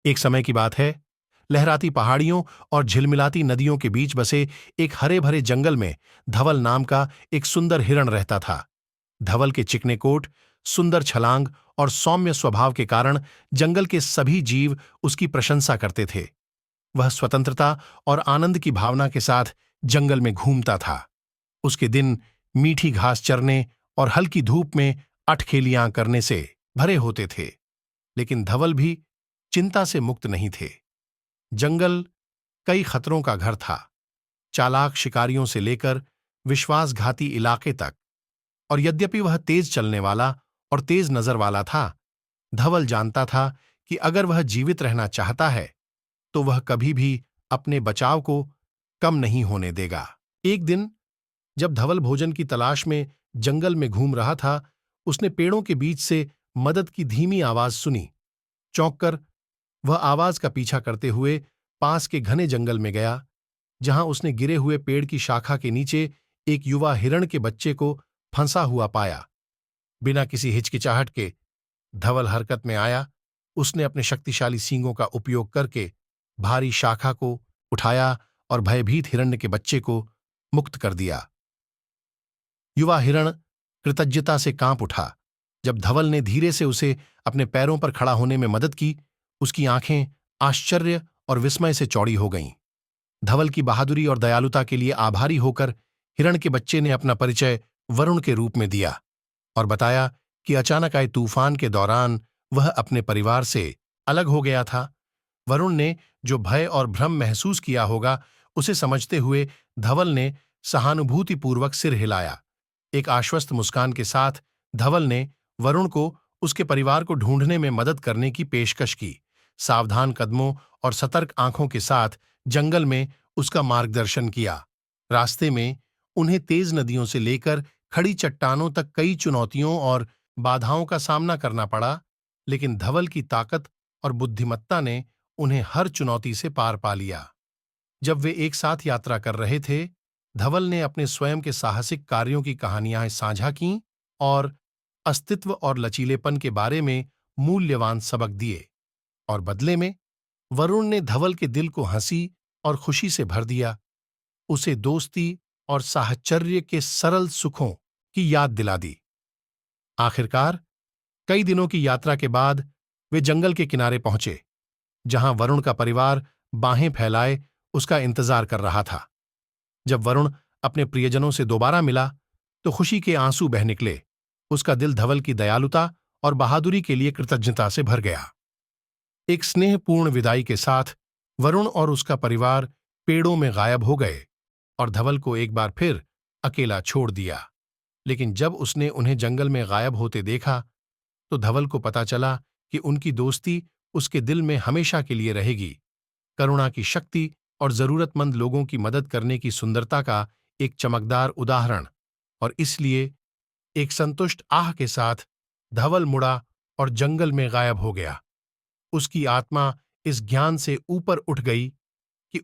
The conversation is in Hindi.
एक समय की बात है, लहराती पहाड़ियों और झिलमिलाती नदियों के बीच बसे एक हरे भरे जंगल में धवल नाम का एक सुंदर हिरण रहता था। धवल के चिकने कोट, सुंदर छलांग और सौम्य स्वभाव के कारण जंगल के सभी जीव उसकी प्रशंसा करते थे। वह स्वतंत्रता और आनंद की भावना के साथ जंगल में घूमता था। उसके दिन मीठी घास चरने और हल्की धूप में अठखेलियां करने से भरे होते थे। लेकिन धवल भी चिंता से मुक्त नहीं थे। जंगल कई खतरों का घर था, चालाक शिकारियों से लेकर विश्वासघाती इलाके तक। और यद्यपि वह तेज चलने वाला और तेज नजर वाला था, धवल जानता था कि अगर वह जीवित रहना चाहता है तो वह कभी भी अपने बचाव को कम नहीं होने देगा। एक दिन जब धवल भोजन की तलाश में जंगल में घूम रहा था, उसने पेड़ों के बीच से मदद की धीमी आवाज सुनी। चौंककर वह आवाज का पीछा करते हुए पास के घने जंगल में गया, जहां उसने गिरे हुए पेड़ की शाखा के नीचे एक युवा हिरण के बच्चे को फंसा हुआ पाया। बिना किसी हिचकिचाहट के धवल हरकत में आया। उसने अपने शक्तिशाली सींगों का उपयोग करके भारी शाखा को उठाया और भयभीत हिरण्य के बच्चे को मुक्त कर दिया। युवा हिरण कृतज्ञता से कांप उठा। जब धवल ने धीरे से उसे अपने पैरों पर खड़ा होने में मदद की, उसकी आंखें आश्चर्य और विस्मय से चौड़ी हो गईं। धवल की बहादुरी और दयालुता के लिए आभारी होकर हिरण के बच्चे ने अपना परिचय वरुण के रूप में दिया और बताया कि अचानक आए तूफान के दौरान वह अपने परिवार से अलग हो गया था। वरुण ने जो भय और भ्रम महसूस किया होगा, उसे समझते हुए धवल ने सहानुभूतिपूर्वक सिर हिलाया। एक आश्वस्त मुस्कान के साथ धवल ने वरुण को उसके परिवार को ढूंढने में मदद करने की पेशकश की। सावधान कदमों और सतर्क आंखों के साथ जंगल में उसका मार्गदर्शन किया। रास्ते में उन्हें तेज नदियों से लेकर खड़ी चट्टानों तक कई चुनौतियों और बाधाओं का सामना करना पड़ा, लेकिन धवल की ताकत और बुद्धिमत्ता ने उन्हें हर चुनौती से पार पा लिया। जब वे एक साथ यात्रा कर रहे थे, धवल ने अपने स्वयं के साहसिक कार्यों की कहानियां साझा कीं और अस्तित्व और लचीलेपन के बारे में मूल्यवान सबक दिए। और बदले में वरुण ने धवल के दिल को हंसी और खुशी से भर दिया, उसे दोस्ती और साहचर्य के सरल सुखों की याद दिला दी। आखिरकार कई दिनों की यात्रा के बाद वे जंगल के किनारे पहुंचे, जहां वरुण का परिवार बाहें फैलाए उसका इंतजार कर रहा था। जब वरुण अपने प्रियजनों से दोबारा मिला तो खुशी के आंसू बह निकले। उसका दिल धवल की दयालुता और बहादुरी के लिए कृतज्ञता से भर गया। एक स्नेहपूर्ण विदाई के साथ वरुण और उसका परिवार पेड़ों में गायब हो गए और धवल को एक बार फिर अकेला छोड़ दिया। लेकिन जब उसने उन्हें जंगल में गायब होते देखा तो धवल को पता चला कि उनकी दोस्ती उसके दिल में हमेशा के लिए रहेगी। करुणा की शक्ति और जरूरतमंद लोगों की मदद करने की सुंदरता का एक चमकदार उदाहरण। और इसलिए एक संतुष्ट आह के साथ धवल मुड़ा और जंगल में गायब हो गया। उसकी आत्मा इस ज्ञान से ऊपर उठ गई कि